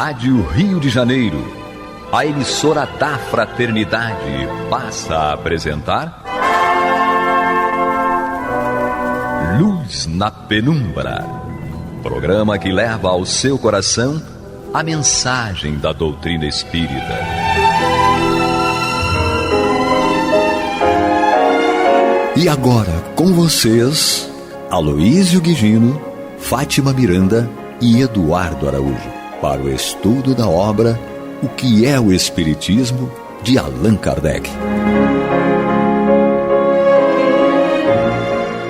Rádio Rio de Janeiro, a emissora da Fraternidade, passa a apresentar Luz na Penumbra, programa que leva ao seu coração a mensagem da doutrina espírita. E agora, com vocês, Aloísio Guigino, Fátima Miranda e Eduardo Araújo, para o estudo da obra O que é o Espiritismo, de Allan Kardec.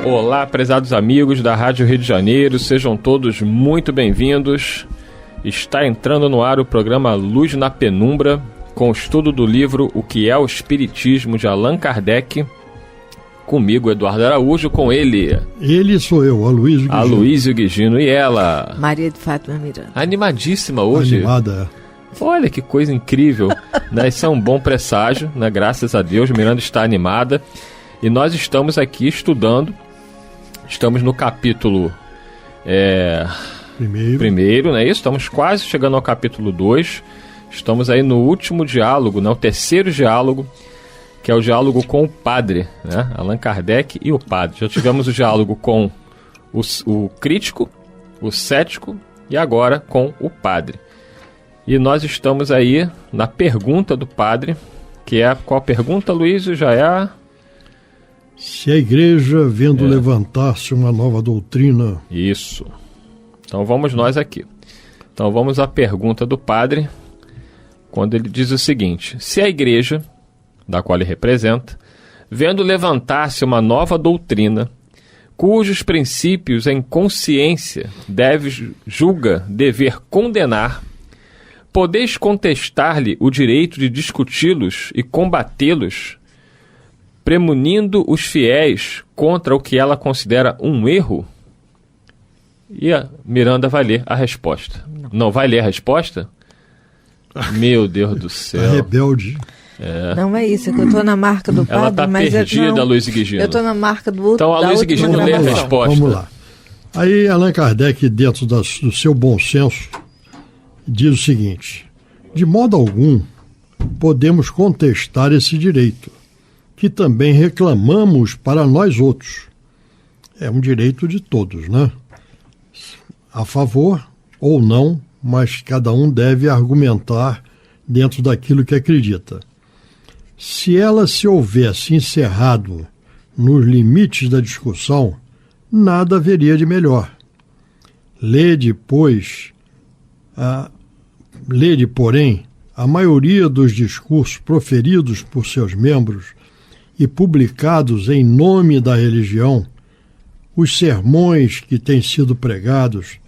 Olá, prezados amigos da Rádio Rio de Janeiro, sejam todos muito bem-vindos. Está entrando no ar o programa Luz na Penumbra, com o estudo do livro O que é o Espiritismo, de Allan Kardec. Comigo, Eduardo Araújo, com ele. Ele sou eu, Aloísio Guigino. Aloísio Guigino. E ela? Maria de Fátima Miranda. Animadíssima hoje. Animada. Olha que coisa incrível. Né? Isso é um bom presságio, né? Graças a Deus, Miranda está animada. E nós estamos aqui estudando. Estamos no capítulo primeiro, não é isso? Estamos quase chegando ao capítulo 2. Estamos aí no último diálogo, o terceiro diálogo, que é o diálogo com o padre, né? Allan Kardec e o padre. Já tivemos o diálogo com o crítico, o cético e agora com o padre. E nós estamos aí na pergunta do padre, que é qual pergunta, Luísio? Já é a... Se a igreja vendo levantar-se uma nova doutrina... Isso. Então vamos nós aqui. Então vamos à pergunta do padre, quando ele diz o seguinte: se a igreja, da qual ele representa, vendo levantar-se uma nova doutrina, cujos princípios em consciência julga dever condenar, podeis contestar-lhe o direito de discuti-los e combatê-los, premunindo os fiéis contra o que ela considera um erro? E a Miranda vai ler a resposta. Não vai ler a resposta? Meu Deus do céu. A rebelde. Não é isso, é que eu estou na marca do padre, ela está perdida, Aloísio Guigino. Eu estou na marca do outro. Então, Aloísio Guigino lê a resposta. Vamos lá. Aí, Allan Kardec, dentro do seu bom senso, diz o seguinte: de modo algum podemos contestar esse direito, que também reclamamos para nós outros. É um direito de todos, né? A favor ou não, mas cada um deve argumentar dentro daquilo que acredita. Se ela se houvesse encerrado nos limites da discussão, nada haveria de melhor. Lede, porém, a maioria dos discursos proferidos por seus membros e publicados em nome da religião, os sermões que têm sido pregados,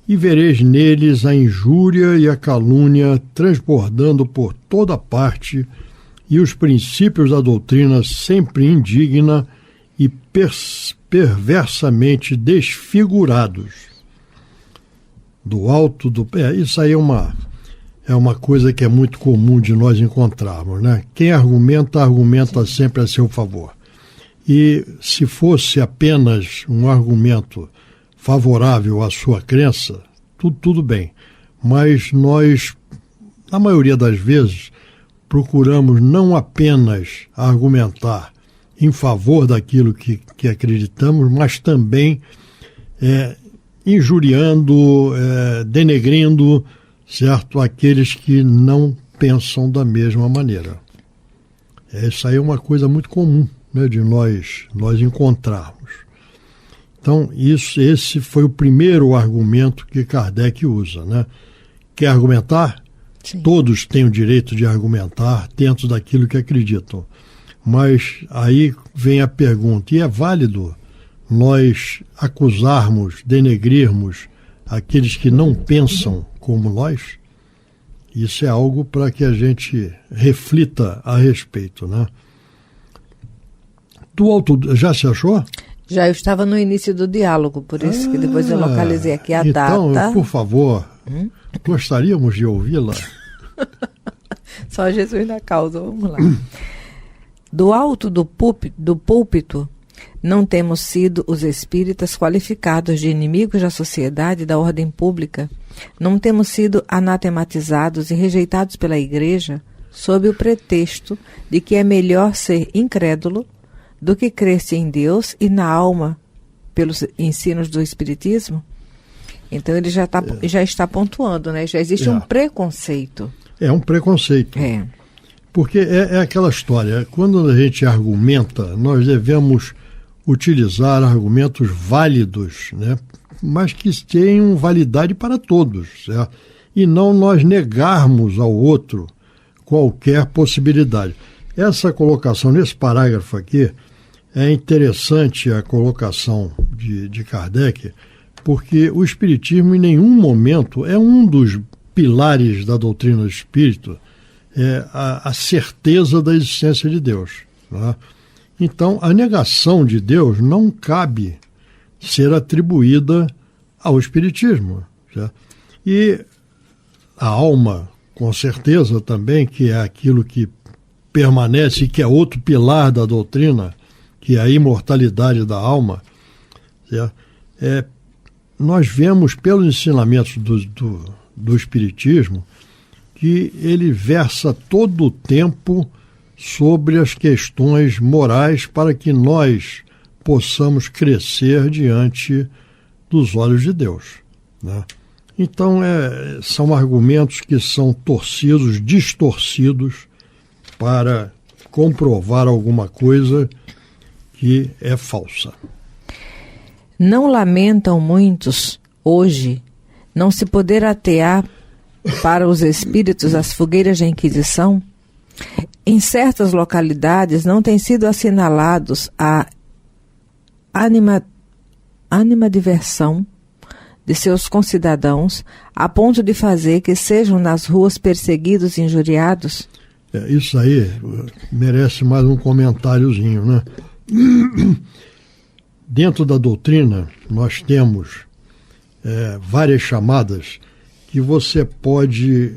e vereis neles a injúria e a calúnia transbordando por toda parte, e os princípios da doutrina sempre indigna e perversamente desfigurados. Do alto do... isso aí é uma coisa que é muito comum de nós encontrarmos, né? Quem argumenta sempre a seu favor. E se fosse apenas um argumento favorável à sua crença, tudo bem. Mas nós, na maioria das vezes, procuramos não apenas argumentar em favor daquilo que acreditamos, mas também injuriando, denegrindo, certo, aqueles que não pensam da mesma maneira. Isso aí é uma coisa muito comum, né, de nós encontrarmos. Então, esse foi o primeiro argumento que Kardec usa, né? Quer argumentar? Sim. Todos têm o direito de argumentar dentro daquilo que acreditam. Mas aí vem a pergunta: e é válido nós acusarmos, denegrirmos aqueles que não pensam como nós? Isso é algo para que a gente reflita a respeito, né? Já se achou? Já, eu estava no início do diálogo, por isso que depois eu localizei aqui a data. Então, por favor, gostaríamos de ouvi-la. Só Jesus na causa, vamos lá. Do alto do púlpito, Não temos sido os espíritas qualificados de inimigos da sociedade e da ordem pública. Não temos sido anatematizados e rejeitados pela Igreja sob o pretexto de que é melhor ser incrédulo do que crer-se em Deus e na alma pelos ensinos do Espiritismo. Então ele já está pontuando, né? Já existe um preconceito. É um preconceito. Porque é aquela história, quando a gente argumenta, nós devemos utilizar argumentos válidos, né? Mas que tenham validade para todos, certo? E não nós negarmos ao outro qualquer possibilidade. Essa colocação nesse parágrafo aqui, é interessante a colocação de Kardec, porque o Espiritismo em nenhum momento é um dos pilares da doutrina do Espírito, a certeza da existência de Deus. Tá? Então, a negação de Deus não cabe ser atribuída ao Espiritismo. Certo? E a alma, com certeza também, que é aquilo que permanece, que é outro pilar da doutrina, que é a imortalidade da alma, certo? Nós vemos pelos ensinamentos do Espiritismo que ele versa todo o tempo sobre as questões morais para que nós possamos crescer diante dos olhos de Deus. Né? Então, são argumentos que são torcidos, distorcidos, para comprovar alguma coisa que é falsa. Não lamentam muitos, hoje, não se poder atear para os espíritos as fogueiras da Inquisição? Em certas localidades não têm sido assinalados a animadversão de seus concidadãos, a ponto de fazer que sejam nas ruas perseguidos e injuriados? Isso aí merece mais um comentáriozinho, né? Dentro da doutrina, nós temos várias chamadas que você pode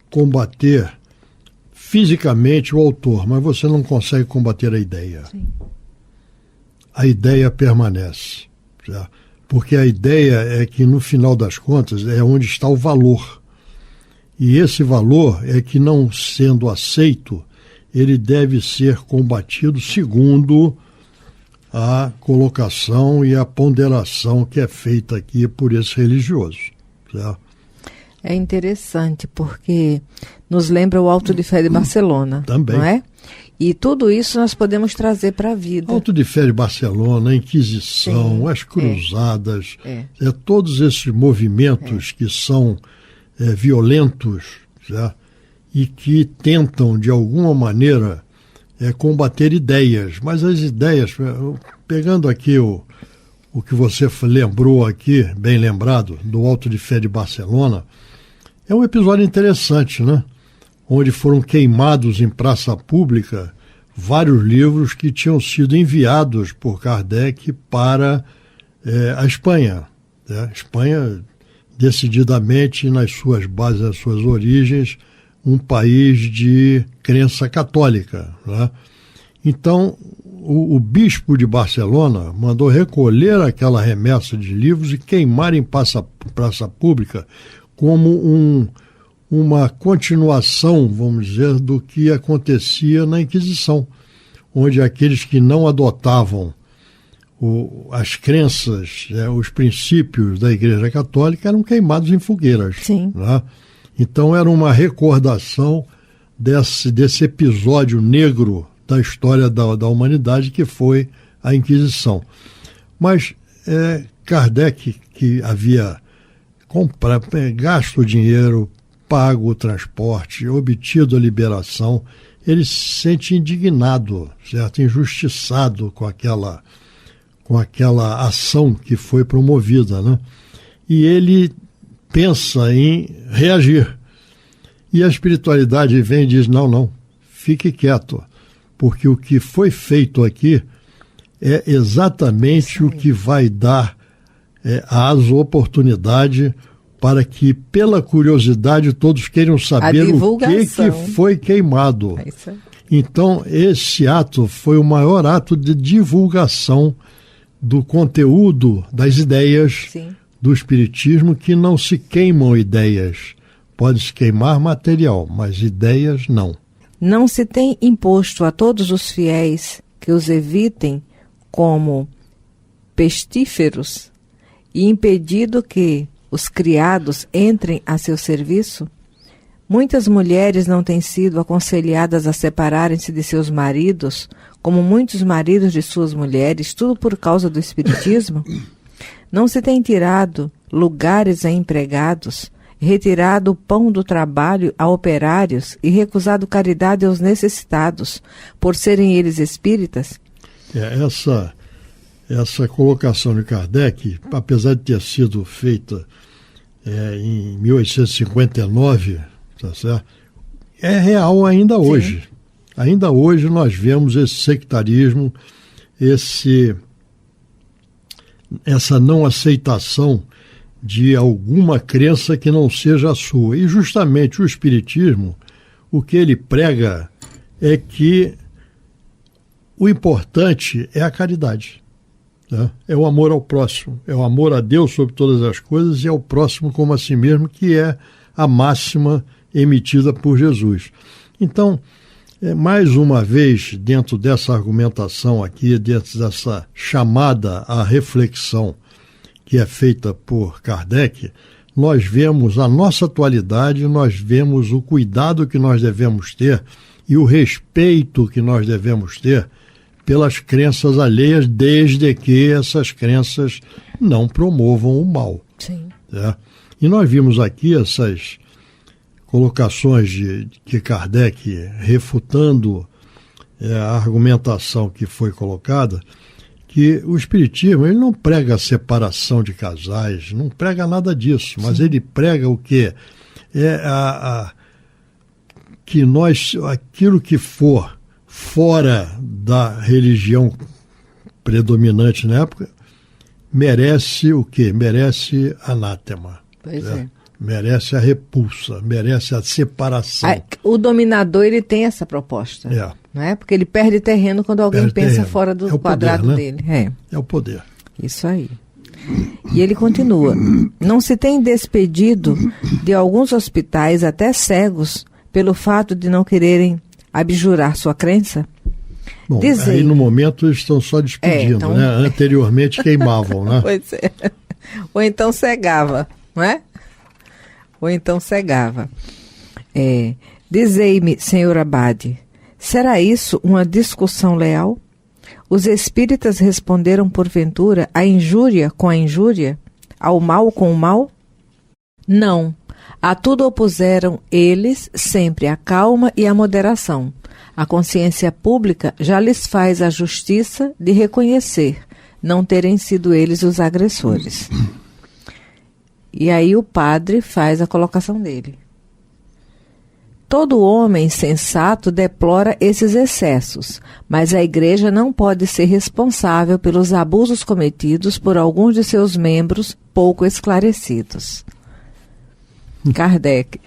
combater fisicamente o autor, mas você não consegue combater a ideia. Sim. A ideia permanece. Certo? Porque a ideia é que, no final das contas, é onde está o valor. E esse valor é que, não sendo aceito, ele deve ser combatido segundo a colocação e a ponderação que é feita aqui por esse religioso. Certo? É interessante, porque nos lembra o Auto de Fé de Barcelona. Também. Não é? E tudo isso nós podemos trazer para a vida. Auto de Fé de Barcelona, a Inquisição, as Cruzadas, todos esses movimentos que são violentos, certo? E que tentam, de alguma maneira, combater ideias. Mas as ideias, pegando aqui o que você lembrou aqui, bem lembrado, do Auto de Fé de Barcelona, é um episódio interessante, né? Onde foram queimados em praça pública vários livros que tinham sido enviados por Kardec para a Espanha. A Espanha, decididamente, nas suas bases, nas suas origens, um país de crença católica. Né? Então, o bispo de Barcelona mandou recolher aquela remessa de livros e queimar em praça pública como uma continuação, vamos dizer, do que acontecia na Inquisição, onde aqueles que não adotavam as crenças, os princípios da Igreja Católica eram queimados em fogueiras. Sim. Né? Então era uma recordação desse episódio negro da história da humanidade, que foi a Inquisição. Mas Kardec, que havia gasto o dinheiro, pago o transporte, obtido a liberação, ele se sente indignado, certo? Injustiçado com aquela ação que foi promovida, né? E ele pensa em reagir. E a espiritualidade vem e diz, não, fique quieto, porque o que foi feito aqui é exatamente o que vai dar às oportunidade para que, pela curiosidade, todos queiram saber o que foi queimado. Então, esse ato foi o maior ato de divulgação do conteúdo, das ideias Sim. do Espiritismo, que não se queimam ideias. Pode-se queimar material, mas ideias não. Não se tem imposto a todos os fiéis que os evitem como pestíferos e impedido que os criados entrem a seu serviço? Muitas mulheres não têm sido aconselhadas a separarem-se de seus maridos, como muitos maridos de suas mulheres, tudo por causa do Espiritismo? Não se tem tirado lugares a empregados, retirado o pão do trabalho a operários e recusado caridade aos necessitados, por serem eles espíritas? Essa colocação de Kardec, apesar de ter sido feita em 1859, tá certo? É real ainda hoje. Sim. Ainda hoje nós vemos esse sectarismo, essa não aceitação de alguma crença que não seja a sua. E justamente o Espiritismo, o que ele prega é que o importante é a caridade. Né? É o amor ao próximo, é o amor a Deus sobre todas as coisas e ao próximo como a si mesmo, que é a máxima emitida por Jesus. Então, mais uma vez, dentro dessa argumentação aqui, dentro dessa chamada à reflexão que é feita por Kardec, nós vemos a nossa atualidade, nós vemos o cuidado que nós devemos ter e o respeito que nós devemos ter pelas crenças alheias, desde que essas crenças não promovam o mal. Sim. E nós vimos aqui essas colocações de Kardec refutando a argumentação que foi colocada, que o Espiritismo ele não prega a separação de casais, não prega nada disso, mas Sim. ele prega o quê? Que aquilo que for fora da religião predominante na época, merece o quê? Merece anátema. Pois é. Merece a repulsa, merece a separação. O dominador ele tem essa proposta, não é? Porque ele perde terreno quando alguém pensa fora do quadrado poder, né? dele. É o poder. Isso aí. E ele continua. Não se tem despedido de alguns hospitais, até cegos, pelo fato de não quererem abjurar sua crença? Bom, aí no momento eles estão só despedindo, então... né? Anteriormente queimavam, né? Pois é. Ou então cegava, não é? Ou então cegava. Dizei-me, senhor Abade, será isso uma discussão leal? Os espíritas responderam porventura a injúria com a injúria? Ao mal com o mal? Não. A tudo opuseram eles sempre a calma e a moderação. A consciência pública já lhes faz a justiça de reconhecer não terem sido eles os agressores. E aí o padre faz a colocação dele. Todo homem sensato deplora esses excessos, mas a Igreja não pode ser responsável pelos abusos cometidos por alguns de seus membros pouco esclarecidos. Kardec.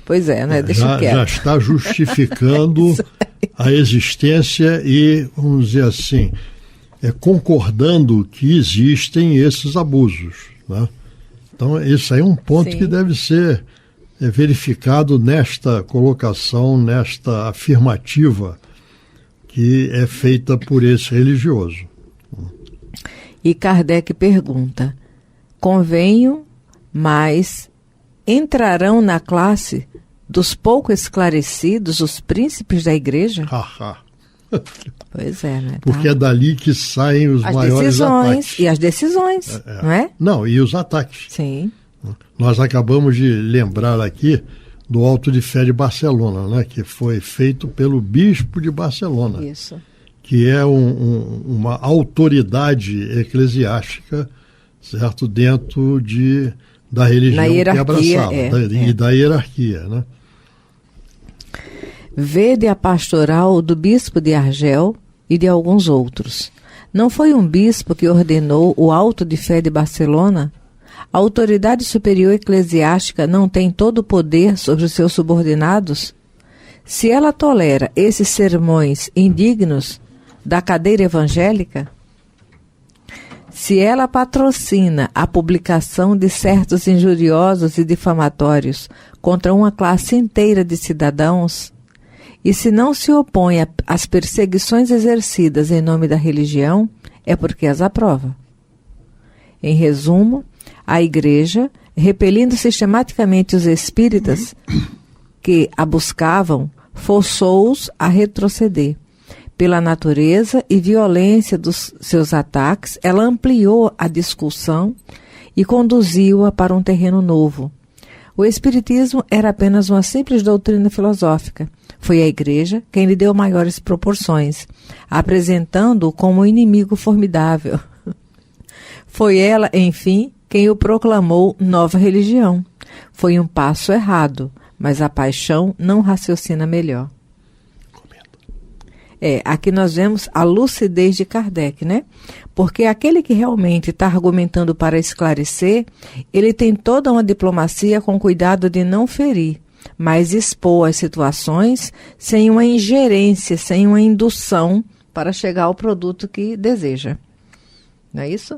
Pois é, né? Deixa quieto. Já está justificando a existência e, vamos dizer assim, concordando que existem esses abusos, né? Então, isso aí é um ponto Sim. que deve ser verificado nesta colocação, nesta afirmativa que é feita por esse religioso. E Kardec pergunta, convenho, mas entrarão na classe dos pouco esclarecidos os príncipes da Igreja? Pois é, né? Porque é dali que saem os maiores ataques. E as decisões, não é? Não, e os ataques. Sim. Nós acabamos de lembrar aqui do Auto de Fé de Barcelona, né? Que foi feito pelo bispo de Barcelona. Isso. Que é uma autoridade eclesiástica, certo? Dentro da religião que abraçava. E da hierarquia, né? Vede a pastoral do bispo de Argel e de alguns outros. Não foi um bispo que ordenou o Auto de Fé de Barcelona? A autoridade superior eclesiástica não tem todo o poder sobre os seus subordinados? Se ela tolera esses sermões indignos da cadeira evangélica, se ela patrocina a publicação de certos injuriosos e difamatórios contra uma classe inteira de cidadãos, e se não se opõe às perseguições exercidas em nome da religião, é porque as aprova. Em resumo, a Igreja, repelindo sistematicamente os espíritas que a buscavam, forçou-os a retroceder. Pela natureza e violência dos seus ataques, ela ampliou a discussão e conduziu-a para um terreno novo. O Espiritismo era apenas uma simples doutrina filosófica. Foi a Igreja quem lhe deu maiores proporções, apresentando-o como um inimigo formidável. Foi ela, enfim, quem o proclamou nova religião. Foi um passo errado, mas a paixão não raciocina melhor. Aqui nós vemos a lucidez de Kardec, né? Porque aquele que realmente está argumentando para esclarecer, ele tem toda uma diplomacia com cuidado de não ferir, mas expor as situações sem uma ingerência, sem uma indução para chegar ao produto que deseja. Não é isso?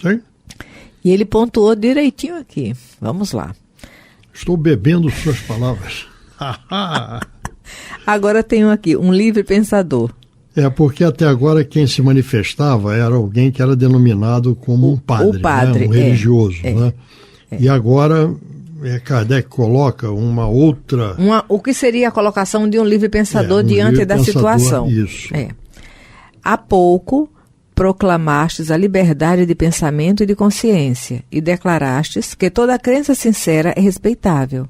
Sim. E ele pontuou direitinho aqui. Vamos lá. Estou bebendo suas palavras. Agora tenho aqui um livre pensador. Porque até agora quem se manifestava era alguém que era denominado como um padre, o padre, né? Um religioso. Né? E agora Kardec coloca uma outra... O que seria a colocação de um livre pensador diante livre da pensador, situação. Isso. Há pouco proclamastes a liberdade de pensamento e de consciência e declarastes que toda crença sincera é respeitável.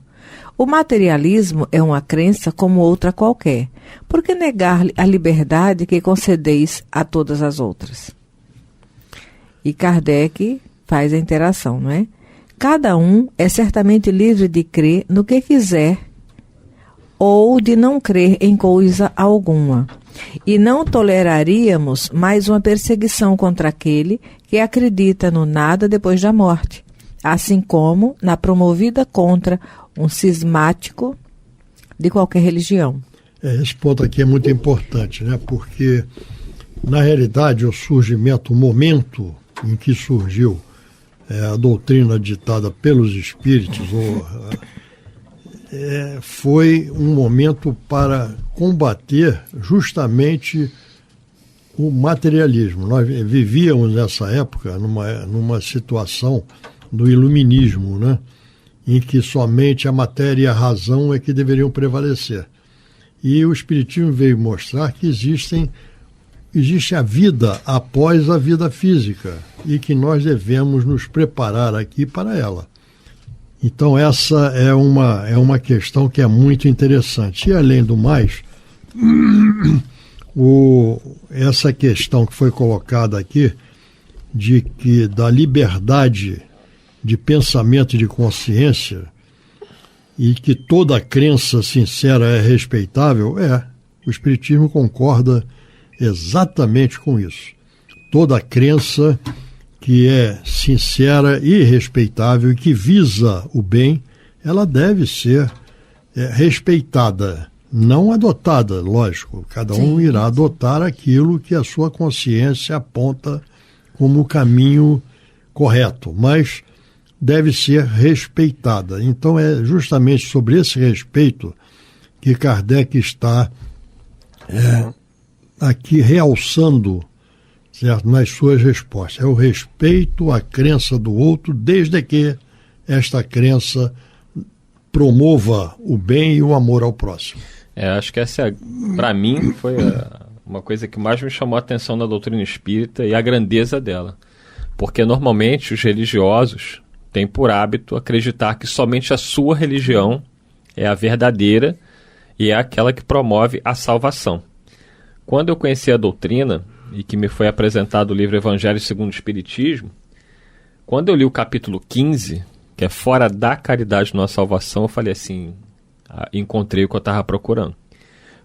O materialismo é uma crença como outra qualquer. Por que negar-lhe a liberdade que concedeis a todas as outras? E Kardec faz a interação, não é? Cada um é certamente livre de crer no que quiser ou de não crer em coisa alguma. E não toleraríamos mais uma perseguição contra aquele que acredita no nada depois da morte, assim como na promovida contra um cismático de qualquer religião. Esse ponto aqui é muito importante, né? Porque, na realidade, o surgimento, o momento em que surgiu a doutrina ditada pelos espíritos, foi um momento para combater justamente o materialismo. Nós vivíamos nessa época numa situação do iluminismo, né? Em que somente a matéria e a razão é que deveriam prevalecer. E o Espiritismo veio mostrar que existe a vida após a vida física e que nós devemos nos preparar aqui para ela. Então essa é uma questão que é muito interessante. E além do mais, essa questão que foi colocada aqui da liberdade de pensamento e de consciência e que toda crença sincera é respeitável, o Espiritismo concorda exatamente com isso. Toda crença que é sincera e respeitável e que visa o bem, ela deve ser respeitada, não adotada, lógico. Cada um irá adotar aquilo que a sua consciência aponta como o caminho correto, mas deve ser respeitada. Então é justamente sobre esse respeito que Kardec está aqui realçando, certo, nas suas respostas. É o respeito à crença do outro, desde que esta crença promova o bem e o amor ao próximo. Acho que essa, para mim, foi uma coisa que mais me chamou a atenção na doutrina espírita e a grandeza dela. Porque normalmente os religiosos têm por hábito acreditar que somente a sua religião é a verdadeira e é aquela que promove a salvação. Quando eu conheci a doutrina e que me foi apresentado o livro Evangelho segundo o Espiritismo, quando eu li o capítulo 15, que é Fora da Caridade Nossa Salvação, eu falei assim, encontrei o que eu estava procurando.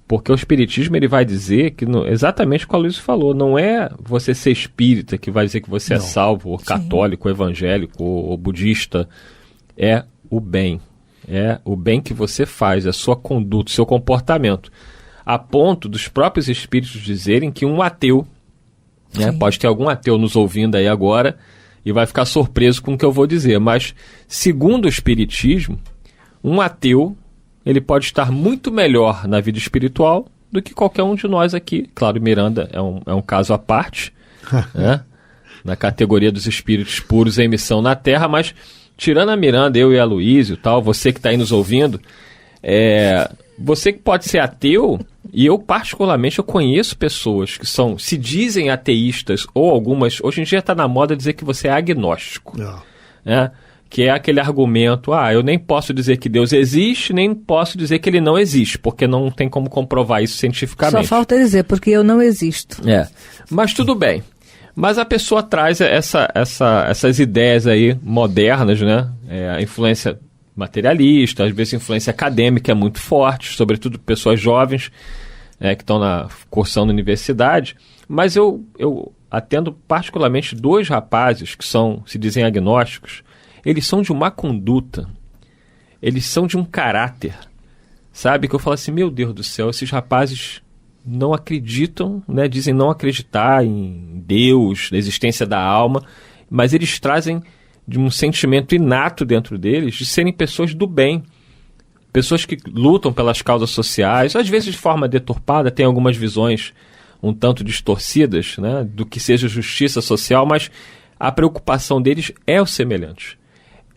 Porque o Espiritismo ele vai dizer que, exatamente o que a Luísa falou, não é você ser espírita que vai dizer que você é salvo, ou católico, ou evangélico, ou budista. É o bem. é o bem que você faz, a sua conduta, o seu comportamento. A ponto dos próprios espíritos dizerem que um ateu, né, pode ter algum ateu nos ouvindo aí agora e vai ficar surpreso com o que eu vou dizer, mas segundo o espiritismo, um ateu, ele pode estar muito melhor na vida espiritual do que qualquer um de nós aqui. Claro, Miranda é um caso à parte, né, na categoria dos espíritos puros em missão na Terra, mas tirando a Miranda, eu e a Aloísio, tal, você que está aí nos ouvindo, você que pode ser ateu, e eu particularmente eu conheço pessoas que se dizem ateístas, ou algumas, hoje em dia está na moda dizer que você é agnóstico, né? Que é aquele argumento, eu nem posso dizer que Deus existe, nem posso dizer que ele não existe, porque não tem como comprovar isso cientificamente. Só falta dizer, porque eu não existo. Mas tudo bem. Mas a pessoa traz essas ideias aí modernas, né? A influência materialista, às vezes a influência acadêmica é muito forte, sobretudo pessoas jovens que estão cursando universidade. Mas eu atendo particularmente 2 rapazes que se dizem agnósticos. Eles são de uma conduta, eles são de um caráter, sabe? Que eu falo assim, meu Deus do céu, esses rapazes não acreditam, né? Dizem não acreditar em Deus, na existência da alma, mas eles trazem de um sentimento inato dentro deles de serem pessoas do bem, pessoas que lutam pelas causas sociais, às vezes de forma deturpada, tem algumas visões um tanto distorcidas, né? Do que seja justiça social, mas a preocupação deles é o semelhante.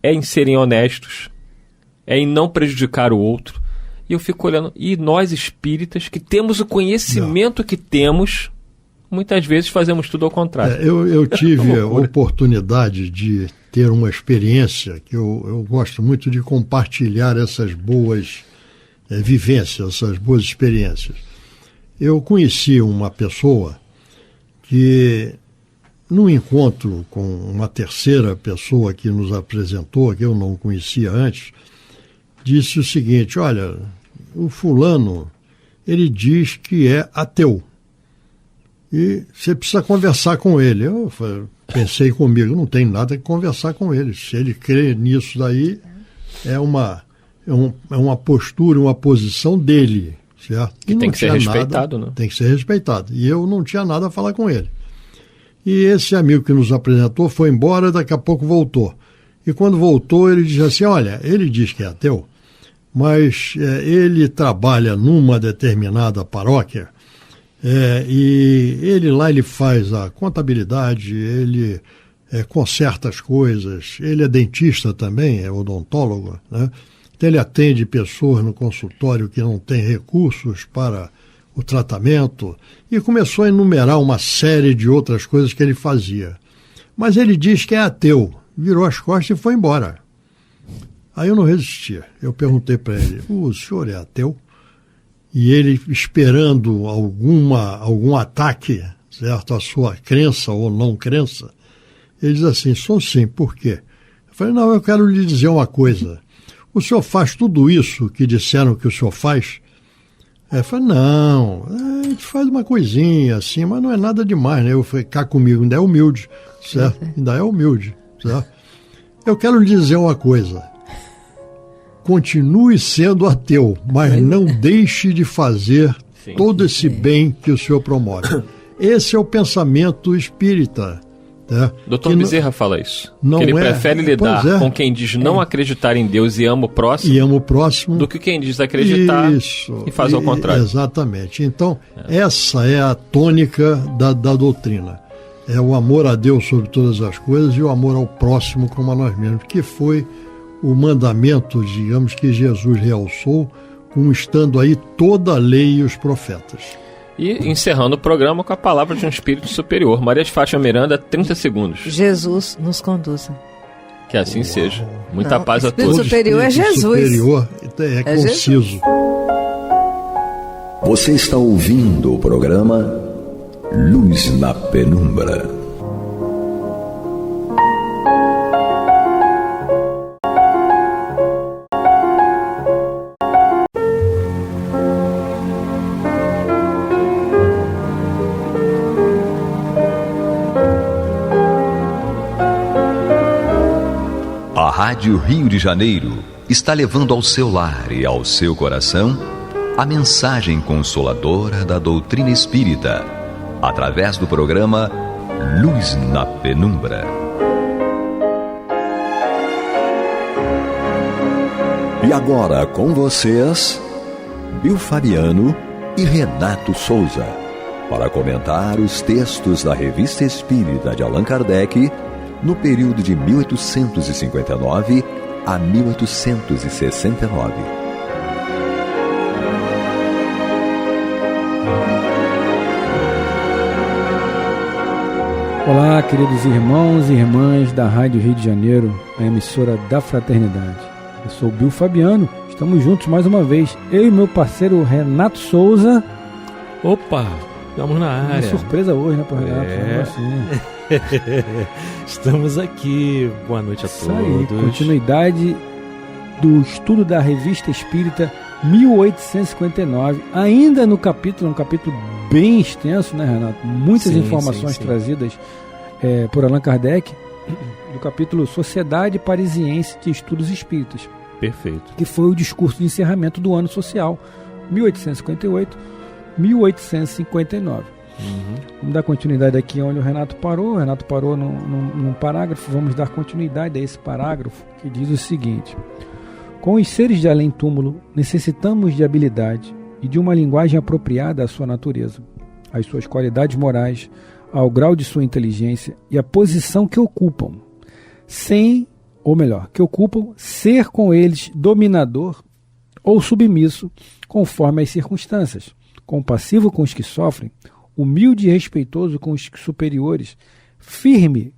É em serem honestos, é em não prejudicar o outro. E eu fico olhando, e nós espíritas que temos o conhecimento que temos, muitas vezes fazemos tudo ao contrário. Eu tive a oportunidade de ter uma experiência que eu gosto muito de compartilhar essas boas vivências, essas boas experiências. Eu conheci uma pessoa que, num encontro com uma terceira pessoa que nos apresentou, que eu não conhecia antes, disse o seguinte: olha, o fulano, ele diz que é ateu e você precisa conversar com ele. Eu pensei comigo, não tem nada que conversar com ele. Se ele crê nisso daí, é uma postura, uma posição dele, certo? Que tem que ser respeitado, né? Tem que ser respeitado. E eu não tinha nada a falar com ele. E esse amigo que nos apresentou foi embora, daqui a pouco voltou. E quando voltou, ele disse assim: olha, ele diz que é ateu, mas ele trabalha numa determinada paróquia, e ele faz a contabilidade, ele conserta as coisas, ele é dentista também, é odontólogo, né? Então ele atende pessoas no consultório que não têm recursos para o tratamento, e começou a enumerar uma série de outras coisas que ele fazia. Mas ele diz que é ateu, virou as costas e foi embora. Aí eu não resistia. Eu perguntei para ele: o senhor é ateu? E ele, esperando algum ataque, certo, à sua crença ou não crença, ele diz assim: sou sim, por quê? Eu falei: não, eu quero lhe dizer uma coisa. O senhor faz tudo isso que disseram que o senhor faz? Eu falei: não, a gente faz uma coisinha assim, mas não é nada demais, né? Eu falei: cá comigo, ainda é humilde, certo? Ainda é humilde, certo? Eu quero lhe dizer uma coisa. Continue sendo ateu, mas não deixe de fazer todo esse bem que o senhor promove. Esse é o pensamento espírita. Né? Dr. Bezerra fala isso. Que ele prefere lidar com quem diz não acreditar em Deus e ama o próximo, do que quem diz acreditar e faz ao contrário. Exatamente. Então, essa é a tônica da doutrina. É o amor a Deus sobre todas as coisas e o amor ao próximo como a nós mesmos, que foi o mandamento, digamos, que Jesus realçou, como estando aí toda a lei e os profetas. E encerrando o programa com a palavra de um espírito superior. Maria de Fátima Miranda, 30 segundos. Jesus nos conduza. Que assim seja. Muita paz a todos. O superior é Jesus. Superior é conciso. Jesus. Você está ouvindo o programa Luz na Penumbra. Rádio Rio de Janeiro está levando ao seu lar e ao seu coração a mensagem consoladora da doutrina espírita, através do programa Luz na Penumbra. E agora com vocês, Bill Fabiano e Renato Souza, para comentar os textos da Revista Espírita de Allan Kardec no período de 1859 a 1869. Olá, queridos irmãos e irmãs da Rádio Rio de Janeiro, a emissora da Fraternidade. Eu sou Bill Fabiano, estamos juntos mais uma vez. Eu e meu parceiro Renato Souza. Opa, estamos na área. Uma surpresa hoje, né, pro Renato? Assim. Estamos aqui, boa noite a todos. Aí, continuidade do estudo da Revista Espírita 1859, ainda no capítulo, um capítulo bem extenso, né, Renato? Muitas informações trazidas por Allan Kardec, do capítulo Sociedade Parisiense de Estudos Espíritas. Perfeito. Que foi o discurso de encerramento do ano social, 1858-1859. Vamos dar continuidade aqui onde o Renato parou. O Renato parou num parágrafo. Vamos dar continuidade a esse parágrafo que diz o seguinte: com os seres de além-túmulo necessitamos de habilidade e de uma linguagem apropriada à sua natureza, às suas qualidades morais, ao grau de sua inteligência e à posição que ocupam, que ocupam ser com eles dominador ou submisso, conforme as circunstâncias, compassivo com os que sofrem, humilde e respeitoso com os superiores, firme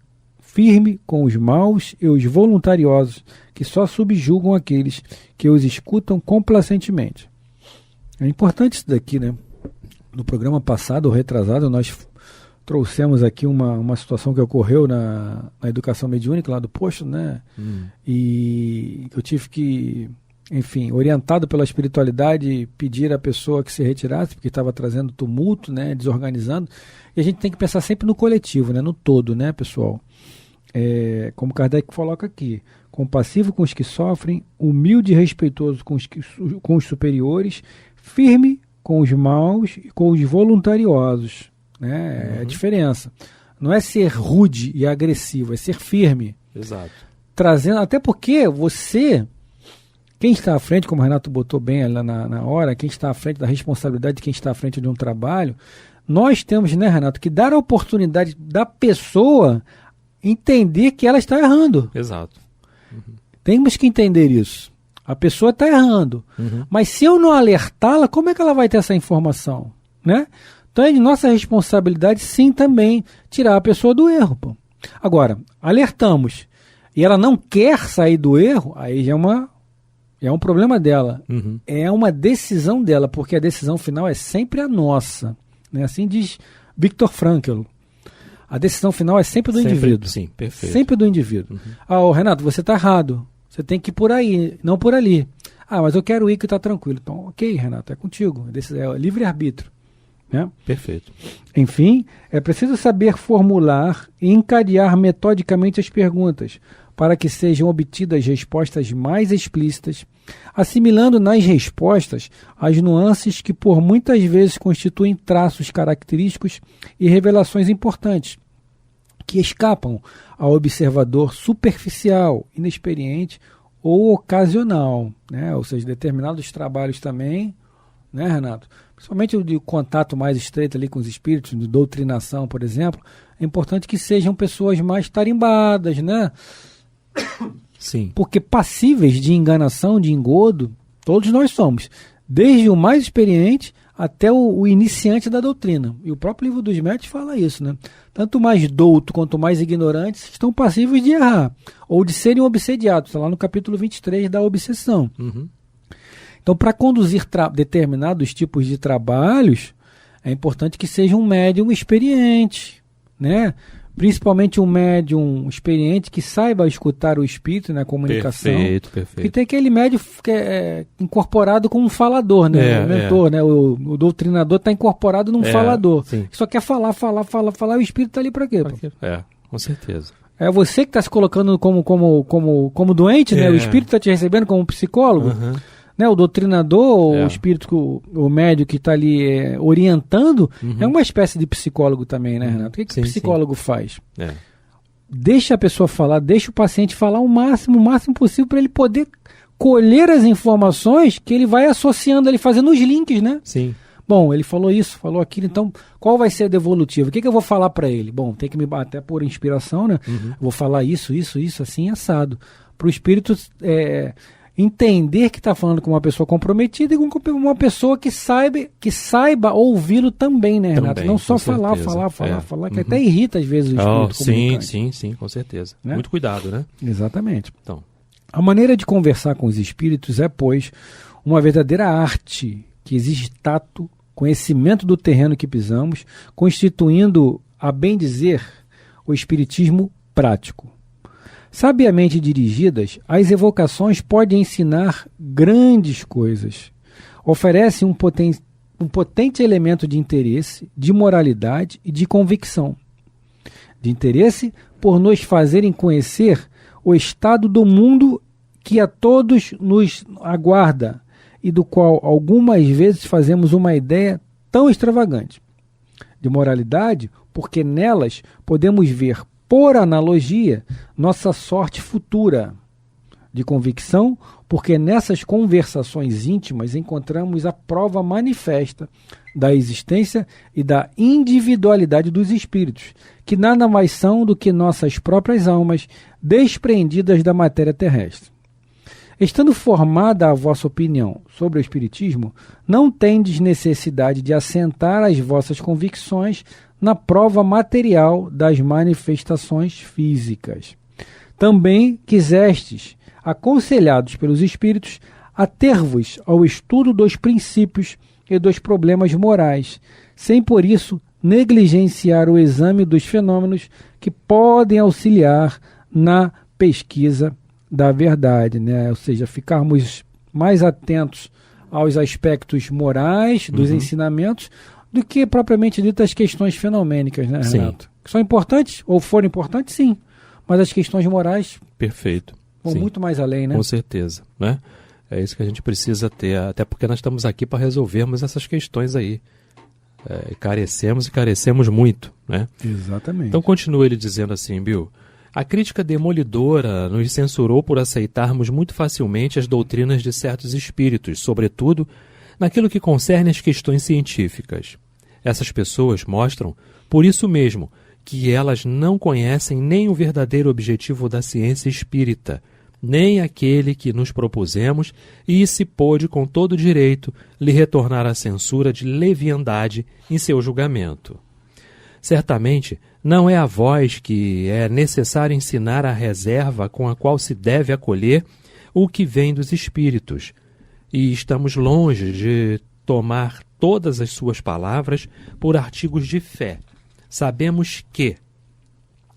com os maus e os voluntariosos, que só subjugam aqueles que os escutam complacentemente. É importante isso daqui, né? No programa passado, ou retrasado, nós trouxemos aqui uma situação que ocorreu na educação mediúnica lá do posto, né? E eu tive que, enfim, orientado pela espiritualidade, pedir à pessoa que se retirasse, porque estava trazendo tumulto, né, desorganizando. E a gente tem que pensar sempre no coletivo, né, no todo, né, pessoal? Como Kardec coloca aqui, compassivo com os que sofrem, humilde e respeitoso com os superiores, firme com os maus e com os voluntariosos, né? É a diferença. Não é ser rude e agressivo, é ser firme. Exato. Trazendo, até porque quem está à frente, como o Renato botou bem lá na hora, quem está à frente da responsabilidade de quem está à frente de um trabalho, nós temos, né, Renato, que dar a oportunidade da pessoa entender que ela está errando. Exato. Temos que entender isso. A pessoa está errando. Mas se eu não alertá-la, como é que ela vai ter essa informação? Né? Então é de nossa responsabilidade, sim, também tirar a pessoa do erro. Pô. Agora, alertamos e ela não quer sair do erro, aí já é um problema dela. É uma decisão dela, porque a decisão final é sempre a nossa. Né? Assim diz Viktor Frankl. A decisão final é sempre do indivíduo. Sim, perfeito. Sempre do indivíduo. Renato, você está errado. Você tem que ir por aí, não por ali. Mas eu quero ir que está tranquilo. Então, ok, Renato, é contigo. É livre-arbítrio. Né? Perfeito. Enfim, é preciso saber formular e encadear metodicamente as perguntas, para que sejam obtidas respostas mais explícitas, assimilando nas respostas as nuances que por muitas vezes constituem traços característicos e revelações importantes, que escapam ao observador superficial, inexperiente ou ocasional, né? Ou seja, determinados trabalhos também, né, Renato? Principalmente o de contato mais estreito ali com os espíritos, de doutrinação, por exemplo, é importante que sejam pessoas mais tarimbadas, né? Sim. Porque passíveis de enganação, de engodo, todos nós somos, desde o mais experiente até o iniciante da doutrina. E o próprio Livro dos Médiuns fala isso, né? Tanto mais douto quanto mais ignorantes estão passíveis de errar, ou de serem obsediados, está lá no capítulo 23 da obsessão. Então, para conduzir determinados tipos de trabalhos, é importante que seja um médium experiente, né? Principalmente um médium experiente que saiba escutar o espírito na comunicação. Perfeito. E tem aquele médium que é incorporado como um falador, né? O mentor, né? O doutrinador está incorporado num falador. Sim. Que só quer falar, e o espírito está ali para quê? Com certeza. É você que está se colocando como doente, né? O espírito está te recebendo como psicólogo. Uhum. Né? O doutrinador, o espírito, o médium que está ali orientando, é uma espécie de psicólogo também, né, Renato? O que o psicólogo faz? Deixa a pessoa falar, deixa o paciente falar o máximo possível para ele poder colher as informações que ele vai associando, ele fazendo os links, né? Sim. Bom, ele falou isso, falou aquilo, então qual vai ser a devolutiva? O que eu vou falar para ele? Bom, tem que me bater por inspiração, né? Vou falar isso, assim, assado. Para o espírito entender que está falando com uma pessoa comprometida e com uma pessoa que saiba ouvi-lo também, né, Renato? Também, não só falar, que até irrita às vezes o espírito comunicante. Sim, com certeza. Né? Muito cuidado, né? Exatamente. Então. A maneira de conversar com os espíritos é, pois, uma verdadeira arte que exige tato, conhecimento do terreno que pisamos, constituindo, a bem dizer, o espiritismo prático. Sabiamente dirigidas, as evocações podem ensinar grandes coisas. Oferecem um potente elemento de interesse, de moralidade e de convicção. De interesse por nos fazerem conhecer o estado do mundo que a todos nos aguarda e do qual algumas vezes fazemos uma ideia tão extravagante. De moralidade, porque nelas podemos ver, por analogia, nossa sorte futura. De convicção, porque nessas conversações íntimas encontramos a prova manifesta da existência e da individualidade dos espíritos, que nada mais são do que nossas próprias almas desprendidas da matéria terrestre. Estando formada a vossa opinião sobre o Espiritismo, não tendes necessidade de assentar as vossas convicções na prova material das manifestações físicas. Também quisestes, aconselhados pelos Espíritos, ater-vos ao estudo dos princípios e dos problemas morais, sem por isso negligenciar o exame dos fenômenos que podem auxiliar na pesquisa da verdade, né? Ou seja, ficarmos mais atentos aos aspectos morais dos ensinamentos do que propriamente dito as questões fenomênicas, né, Renato? Que são importantes, ou foram importantes, sim, mas as questões morais perfeito. Vão muito mais além, né? Com certeza, né? É isso que a gente precisa ter, até porque nós estamos aqui para resolvermos essas questões aí. Carecemos muito, né? Exatamente. Então continua ele dizendo assim, Bill, a crítica demolidora nos censurou por aceitarmos muito facilmente as doutrinas de certos espíritos, sobretudo naquilo que concerne as questões científicas. Essas pessoas mostram, por isso mesmo, que elas não conhecem nem o verdadeiro objetivo da ciência espírita, nem aquele que nos propusemos, e se pôde com todo direito lhe retornar a censura de leviandade em seu julgamento. Certamente, não é a vós que é necessário ensinar a reserva com a qual se deve acolher o que vem dos espíritos, e estamos longe de tomar todas as suas palavras por artigos de fé. Sabemos que,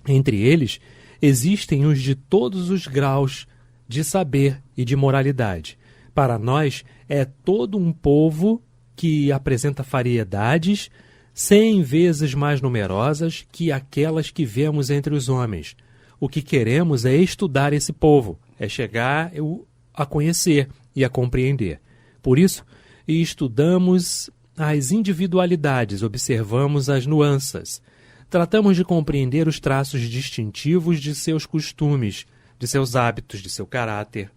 entre eles, existem os de todos os graus de saber e de moralidade. Para nós, é todo um povo que apresenta variedades 100 vezes mais numerosas que aquelas que vemos entre os homens. O que queremos é estudar esse povo, é chegar a conhecer e a compreender. Por isso, estudamos as individualidades, observamos as nuances. Tratamos de compreender os traços distintivos de seus costumes, de seus hábitos, de seu caráter.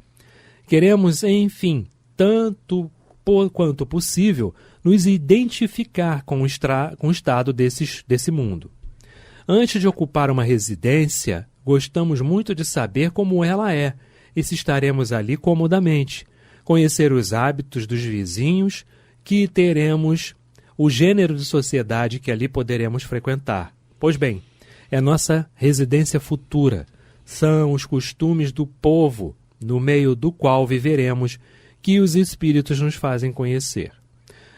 Queremos, enfim, tanto quanto possível, nos identificar com o estado desse mundo. Antes de ocupar uma residência, gostamos muito de saber como ela é e se estaremos ali comodamente, conhecer os hábitos dos vizinhos, que teremos o gênero de sociedade que ali poderemos frequentar. Pois bem, é nossa residência futura, são os costumes do povo, no meio do qual viveremos, que os espíritos nos fazem conhecer.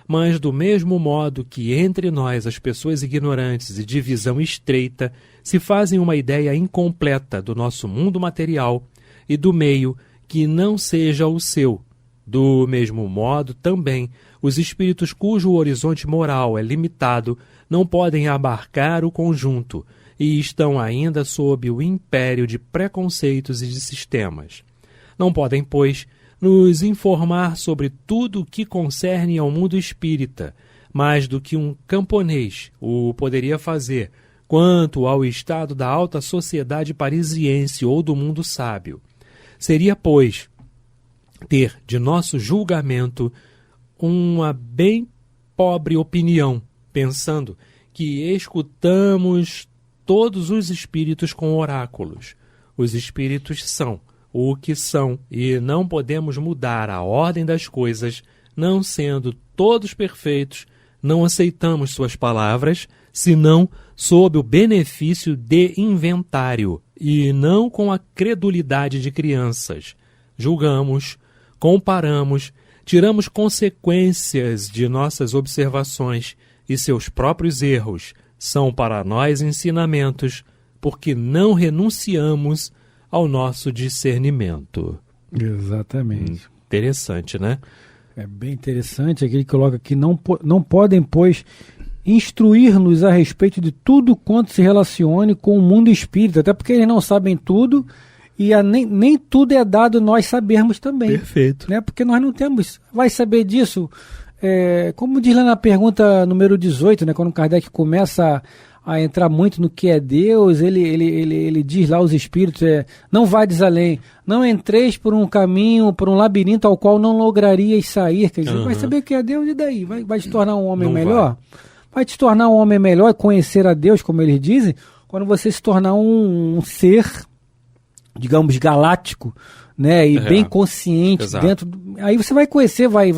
Mas do mesmo modo que entre nós as pessoas ignorantes e de visão estreita se fazem uma ideia incompleta do nosso mundo material e do meio que não seja o seu, do mesmo modo também os espíritos cujo horizonte moral é limitado não podem abarcar o conjunto e estão ainda sob o império de preconceitos e de sistemas. Não podem, pois, nos informar sobre tudo o que concerne ao mundo espírita, mais do que um camponês o poderia fazer quanto ao estado da alta sociedade parisiense ou do mundo sábio. Seria, pois, ter de nosso julgamento uma bem pobre opinião, pensando que escutamos todos os espíritos com oráculos. Os espíritos são o que são e não podemos mudar a ordem das coisas, não sendo todos perfeitos, não aceitamos suas palavras, senão sob o benefício de inventário e não com a credulidade de crianças. Julgamos, comparamos, tiramos consequências de nossas observações e seus próprios erros são para nós ensinamentos, porque não renunciamos ao nosso discernimento. Exatamente. Interessante, né? É bem interessante. Aqui ele coloca que não podem, pois, instruir-nos a respeito de tudo quanto se relacione com o mundo espírita, até porque eles não sabem tudo e nem tudo é dado nós sabermos também. Perfeito. Né? Porque nós não temos... Vai saber disso... como diz lá na pergunta número 18, né, quando Kardec começa a entrar muito no que é Deus, ele diz lá aos espíritos, não vades além, não entreis por um caminho, por um labirinto ao qual não lograrias sair. Quer dizer, vai saber o que é Deus e daí? Vai te tornar um homem melhor? Vai te tornar um homem melhor, conhecer a Deus, como eles dizem, quando você se tornar um ser, digamos, galáctico, né, e bem consciente. Exato. Aí você vai conhecer, vai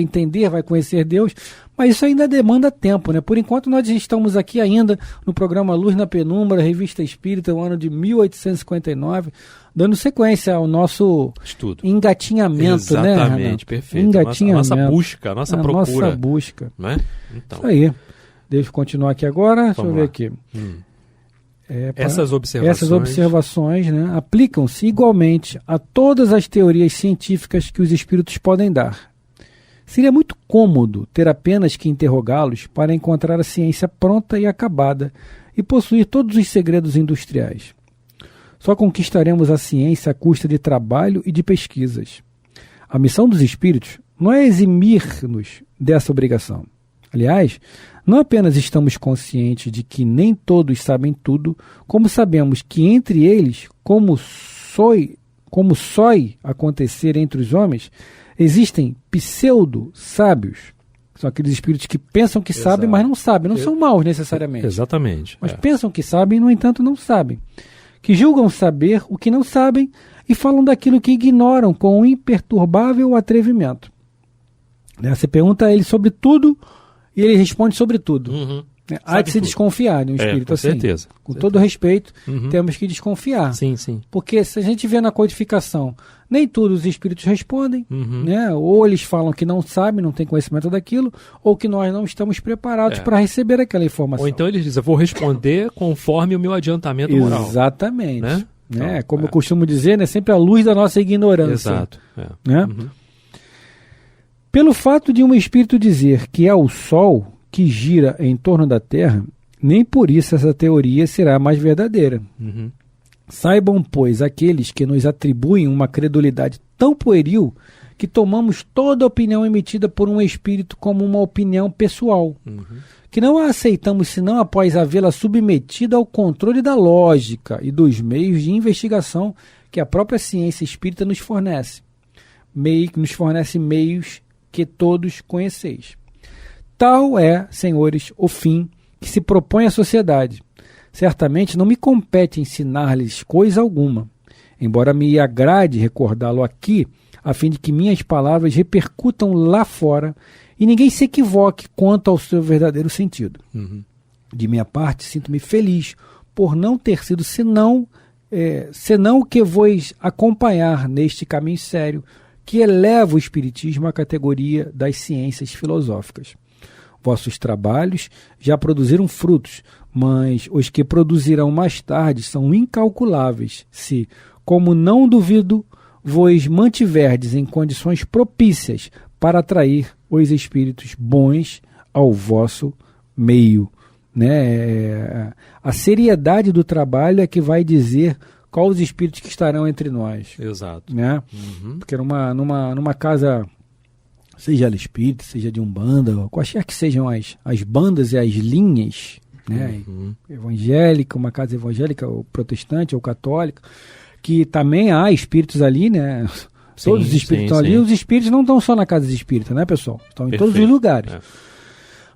entender, vai conhecer Deus, mas isso ainda demanda tempo, né? Por enquanto nós estamos aqui ainda no programa Luz na Penumbra, Revista Espírita, o ano de 1859, dando sequência ao nosso estudo, engatinhamento, né, Renato? Exatamente, perfeito. Engatinhamento. A nossa busca, a nossa procura. Nossa busca. Né? Então. Isso aí. Deixa eu continuar aqui agora, deixa eu ver aqui. Essas observações, né, aplicam-se igualmente a todas as teorias científicas que os espíritos podem dar. Seria muito cômodo ter apenas que interrogá-los para encontrar a ciência pronta e acabada e possuir todos os segredos industriais. Só conquistaremos a ciência à custa de trabalho e de pesquisas. A missão dos espíritos não é eximir-nos dessa obrigação. Aliás, não apenas estamos conscientes de que nem todos sabem tudo, como sabemos que entre eles, como sói acontecer entre os homens, existem pseudo-sábios. São aqueles espíritos que pensam que sabem, mas não sabem. Não são maus necessariamente. Exatamente. Mas pensam que sabem e, no entanto, não sabem. Que julgam saber o que não sabem e falam daquilo que ignoram com um imperturbável atrevimento. Você pergunta a ele sobre tudo e ele responde sobre tudo. Há de se desconfiar de um espírito com assim. Certeza. Com todo respeito, temos que desconfiar. Sim, sim. Porque se a gente vê na codificação, nem todos os espíritos respondem, né? Ou eles falam que não sabem, não têm conhecimento daquilo, ou que nós não estamos preparados para receber aquela informação. Ou então eles dizem, eu vou responder conforme o meu adiantamento moral. Exatamente. Né? Então, como eu costumo dizer, né? Sempre à luz da nossa ignorância. Exato. Né? Pelo fato de um espírito dizer que é o Sol que gira em torno da Terra, nem por isso essa teoria será mais verdadeira. Saibam, pois, aqueles que nos atribuem uma credulidade tão pueril que tomamos toda a opinião emitida por um espírito como uma opinião pessoal, que não a aceitamos senão após havê-la submetida ao controle da lógica e dos meios de investigação que a própria ciência espírita nos fornece. Meios que todos conheceis. Tal é, senhores, o fim que se propõe à sociedade. Certamente não me compete ensinar-lhes coisa alguma, embora me agrade recordá-lo aqui, a fim de que minhas palavras repercutam lá fora e ninguém se equivoque quanto ao seu verdadeiro sentido. De minha parte, sinto-me feliz por não ter sido senão que vos acompanhar neste caminho sério que eleva o espiritismo à categoria das ciências filosóficas. Vossos trabalhos já produziram frutos, mas os que produzirão mais tarde são incalculáveis, se, como não duvido, vos mantiverdes em condições propícias para atrair os espíritos bons ao vosso meio. né? A seriedade do trabalho é que vai dizer quais os espíritos que estarão entre nós. Exato. Né? Porque numa casa, seja ela espírita, seja de umbanda, quaisquer que sejam as bandas e as linhas, né? Evangélica, uma casa evangélica, ou protestante, ou católica, que também há espíritos ali, né? Todos os espíritos estão ali. Os espíritos não estão só na casa espírita, né, pessoal? Estão em todos os lugares.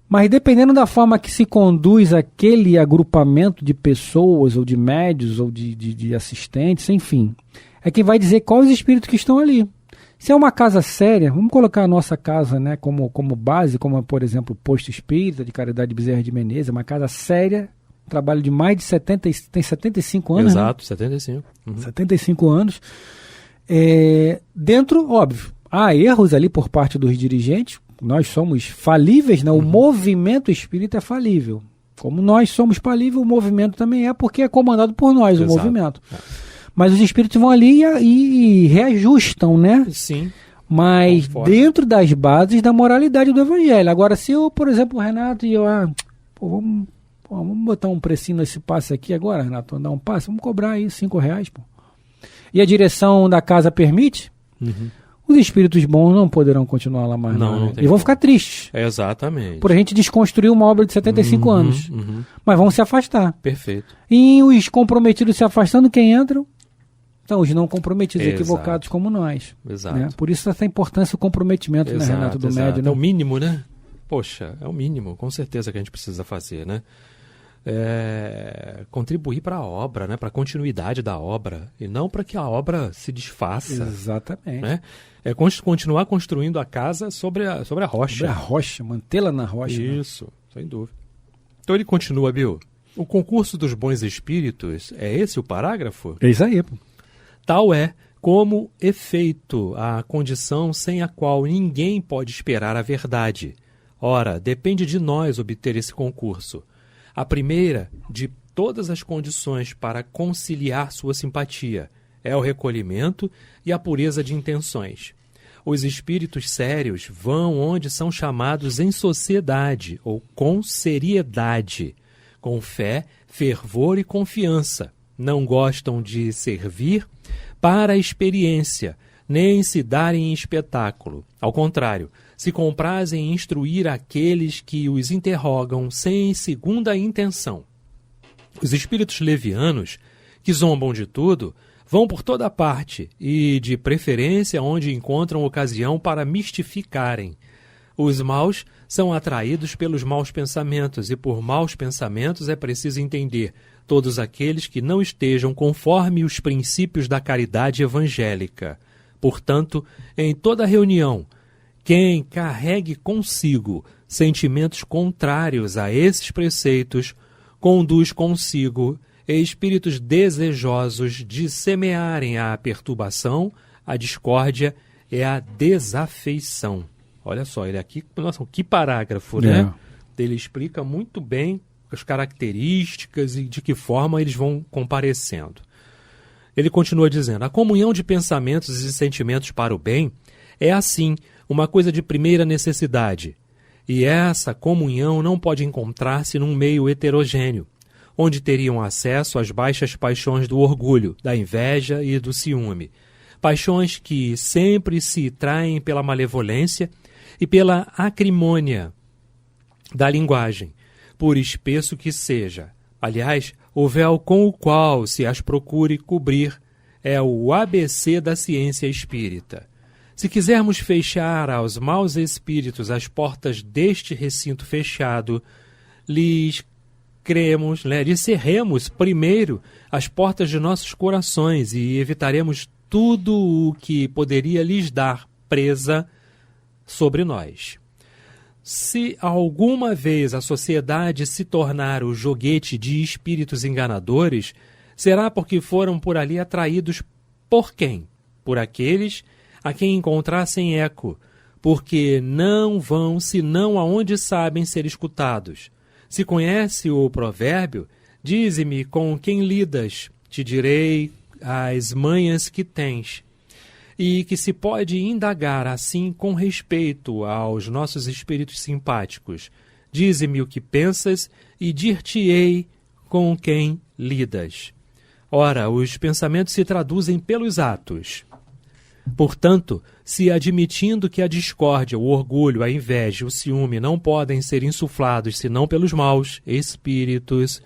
Mas dependendo da forma que se conduz aquele agrupamento de pessoas, ou de médios, ou de assistentes, enfim, é quem vai dizer quais os espíritos que estão ali. Se é uma casa séria, vamos colocar a nossa casa, né, como base, como, por exemplo, o Posto Espírita de Caridade Bezerra de Menezes, uma casa séria, trabalho de mais de 75 anos. Exato, né? 75. 75 anos. Dentro, óbvio, há erros ali por parte dos dirigentes, nós somos falíveis, né? O movimento espírita é falível. Como nós somos falíveis, o movimento também é, porque é comandado por nós. Exato. O movimento. Mas os espíritos vão ali e reajustam, né? Sim. Mas dentro das bases da moralidade do evangelho. Agora, se eu, por exemplo, o Renato e eu, vamos botar um precinho nesse passe aqui agora, Renato, vamos dar um passe, vamos cobrar aí R$5, pô. E a direção da casa permite, os espíritos bons não poderão continuar lá mais. Não e vão ficar tristes. Exatamente. Por a gente desconstruir uma obra de 75 anos. Mas vão se afastar. Perfeito. E os comprometidos se afastando, quem entram? Então, os não comprometidos, equivocados como nós. Exato. Né? Por isso essa importância, o comprometimento, né, Renato, do médium. Né? É o mínimo, né? Poxa, é o mínimo, com certeza, que a gente precisa fazer, né? Contribuir para a obra, né? Para a continuidade da obra, e não para que a obra se desfaça. Exatamente. Né? Continuar construindo a casa sobre a rocha. Sobre a rocha, mantê-la na rocha. Isso, né? Sem dúvida. Então ele continua, Bill. O concurso dos bons espíritos, é esse o parágrafo? É isso aí, pô. Tal é como efeito a condição sem a qual ninguém pode esperar a verdade. Ora, depende de nós obter esse concurso. A primeira de todas as condições para conciliar sua simpatia é o recolhimento e a pureza de intenções. Os espíritos sérios vão onde são chamados em sociedade ou com seriedade, com fé, fervor e confiança. Não gostam de servir para a experiência, nem se darem em espetáculo. Ao contrário, se comprazem em instruir aqueles que os interrogam sem segunda intenção. Os espíritos levianos, que zombam de tudo, vão por toda parte e, de preferência, onde encontram ocasião para mistificarem. Os maus são atraídos pelos maus pensamentos, e por maus pensamentos é preciso entender todos aqueles que não estejam conforme os princípios da caridade evangélica. Portanto, em toda reunião, quem carregue consigo sentimentos contrários a esses preceitos, conduz consigo espíritos desejosos de semearem a perturbação, a discórdia e a desafeição. Olha só, ele aqui, nossa, que parágrafo, né? Ele explica muito bem as características e de que forma eles vão comparecendo. Ele continua dizendo: a comunhão de pensamentos e sentimentos para o bem é, assim, uma coisa de primeira necessidade, e essa comunhão não pode encontrar-se num meio heterogêneo, onde teriam acesso às baixas paixões do orgulho, da inveja e do ciúme, paixões que sempre se traem pela malevolência e pela acrimônia da linguagem, por espesso que seja. Aliás, o véu com o qual se as procure cobrir é o ABC da ciência espírita. Se quisermos fechar aos maus espíritos as portas deste recinto fechado, lhes cerremos primeiro as portas de nossos corações e evitaremos tudo o que poderia lhes dar presa sobre nós. Se alguma vez a sociedade se tornar o joguete de espíritos enganadores, será porque foram por ali atraídos por quem? Por aqueles a quem encontrassem eco, porque não vão senão aonde sabem ser escutados. Se conhece o provérbio, dize-me com quem lidas, te direi as manhas que tens. E que se pode indagar assim com respeito aos nossos espíritos simpáticos. Dize-me o que pensas e dir-te-ei com quem lidas. Ora, os pensamentos se traduzem pelos atos. Portanto, se admitindo que a discórdia, o orgulho, a inveja e o ciúme não podem ser insuflados senão pelos maus espíritos,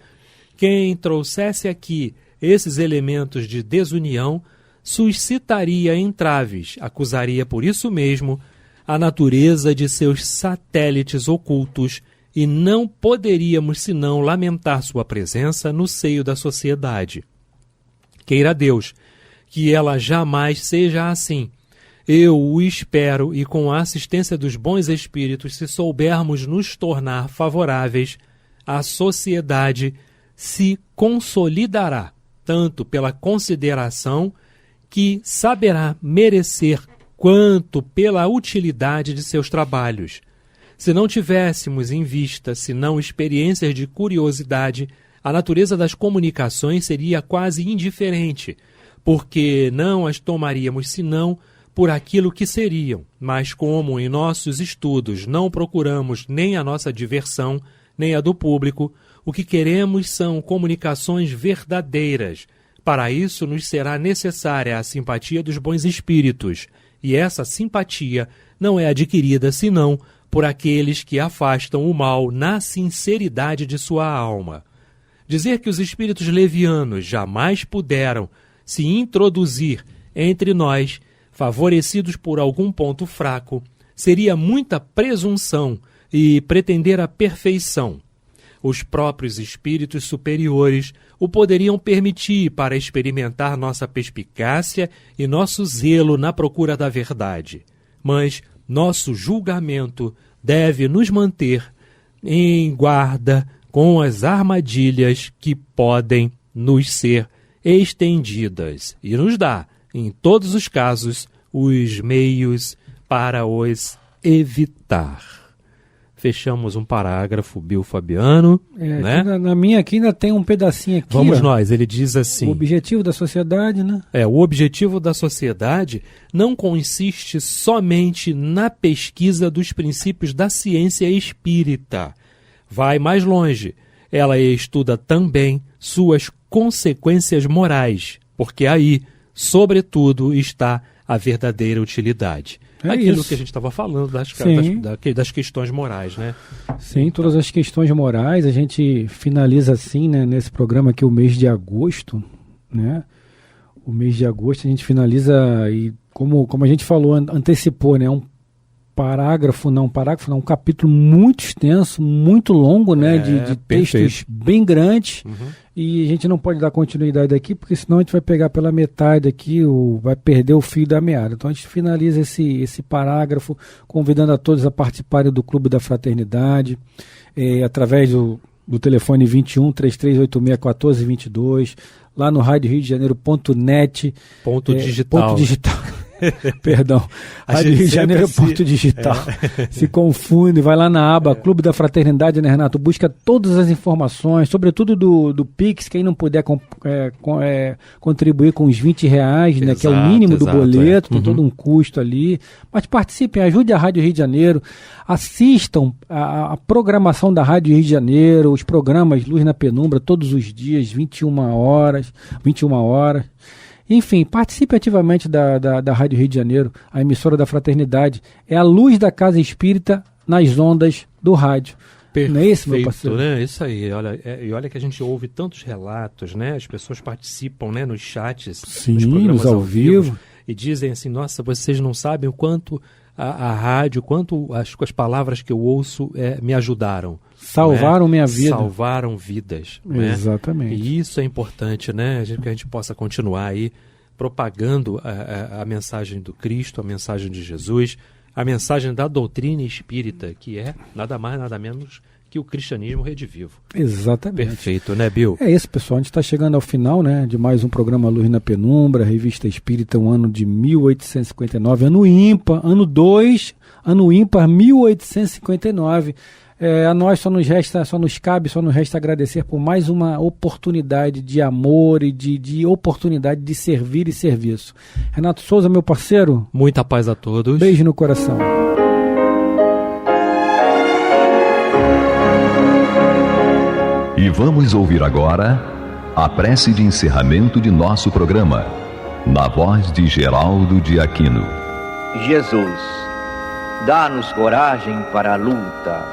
quem trouxesse aqui esses elementos de desunião suscitaria entraves, acusaria por isso mesmo a natureza de seus satélites ocultos e não poderíamos senão lamentar sua presença no seio da sociedade. Queira Deus que ela jamais seja assim. Eu o espero e com a assistência dos bons espíritos, se soubermos nos tornar favoráveis, a sociedade se consolidará, tanto pela consideração que saberá merecer, quanto pela utilidade de seus trabalhos. Se não tivéssemos em vista, senão experiências de curiosidade, a natureza das comunicações seria quase indiferente, porque não as tomaríamos senão por aquilo que seriam, mas como em nossos estudos não procuramos nem a nossa diversão, nem a do público, o que queremos são comunicações verdadeiras. Para isso nos será necessária a simpatia dos bons espíritos, e essa simpatia não é adquirida senão por aqueles que afastam o mal na sinceridade de sua alma. Dizer que os espíritos levianos jamais puderam se introduzir entre nós, favorecidos por algum ponto fraco, seria muita presunção e pretender a perfeição. Os próprios espíritos superiores o poderiam permitir para experimentar nossa perspicácia e nosso zelo na procura da verdade. Mas nosso julgamento deve nos manter em guarda com as armadilhas que podem nos ser estendidas e nos dá, em todos os casos, os meios para os evitar. Fechamos um parágrafo, Bill Fabiano. Né? Na minha aqui ainda tem um pedacinho aqui. Vamos nós, ele diz assim... O objetivo da sociedade, né? O objetivo da sociedade não consiste somente na pesquisa dos princípios da ciência espírita. Vai mais longe. Ela estuda também suas consequências morais, porque aí, sobretudo, está a verdadeira utilidade. Aquilo que a gente estava falando das questões morais, né? Sim, todas as questões morais. A gente finaliza assim, né, nesse programa aqui, o mês de agosto, né? O mês de agosto a gente finaliza, e como a gente falou, antecipou, né? Um capítulo muito extenso, muito longo, né? De textos bem grandes. E a gente não pode dar continuidade aqui, porque senão a gente vai pegar pela metade aqui, vai perder o fio da meada. Então a gente finaliza esse parágrafo, convidando a todos a participarem do Clube da Fraternidade, através do telefone 21 3386 1422, lá no RádioRioDeJaneiro.net. Ponto digital. Perdão, Rádio Rio de Janeiro é ponto digital. Se confunde, vai lá na aba Clube da Fraternidade, né, Renato? Busca todas as informações, sobretudo do Pix, quem não puder contribuir com os R$20, né, exato, que é o mínimo do boleto, tem todo um custo ali. Mas participem, ajude a Rádio Rio de Janeiro, assistam a programação da Rádio Rio de Janeiro, os programas Luz na Penumbra, todos os dias, 21 horas. Enfim, participe ativamente da Rádio Rio de Janeiro, a emissora da Fraternidade. É a luz da Casa Espírita nas ondas do rádio. Perfeito, não é isso, meu parceiro? Né? Isso aí. Olha que a gente ouve tantos relatos, né? As pessoas participam, né, nos chats, nos programas ao vivo, e dizem assim, nossa, vocês não sabem o quanto a rádio, quanto as palavras que eu ouço me ajudaram. Salvaram minha vida. Salvaram vidas. Né? Exatamente. E isso é importante, né? Que a gente possa continuar aí propagando a mensagem do Cristo, a mensagem de Jesus, a mensagem da doutrina espírita, que é nada mais, nada menos que o cristianismo redivivo. Exatamente. Perfeito, né, Bill? É isso, pessoal. A gente está chegando ao final, né, de mais um programa Luz na Penumbra, Revista Espírita, um ano de 1859, ano ímpar, ano 2, ano ímpar 1859. A nós só nos resta agradecer por mais uma oportunidade de amor e de oportunidade de servir e serviço. Renato Souza, meu parceiro. Muita paz a todos. Beijo no coração. E vamos ouvir agora a prece de encerramento de nosso programa, na voz de Geraldo de Aquino. Jesus, dá-nos coragem para a luta,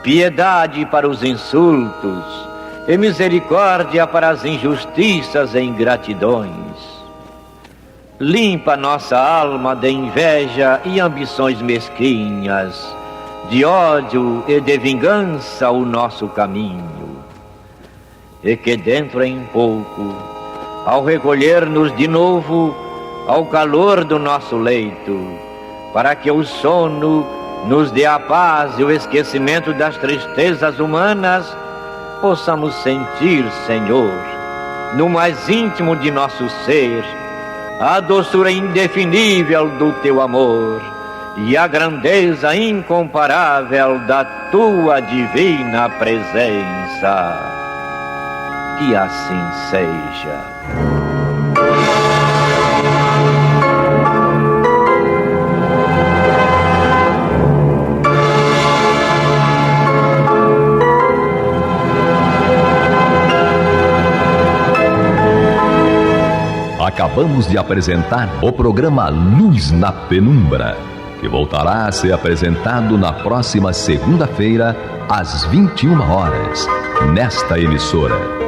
piedade para os insultos e misericórdia para as injustiças e ingratidões. Limpa nossa alma de inveja e ambições mesquinhas, de ódio e de vingança o nosso caminho. E que dentro em pouco, ao recolher-nos de novo ao calor do nosso leito, para que o sono nos dê a paz e o esquecimento das tristezas humanas, possamos sentir, Senhor, no mais íntimo de nosso ser, a doçura indefinível do Teu amor e a grandeza incomparável da Tua divina presença. Que assim seja. Acabamos de apresentar o programa Luz na Penumbra, que voltará a ser apresentado na próxima segunda-feira, às 21 horas, nesta emissora.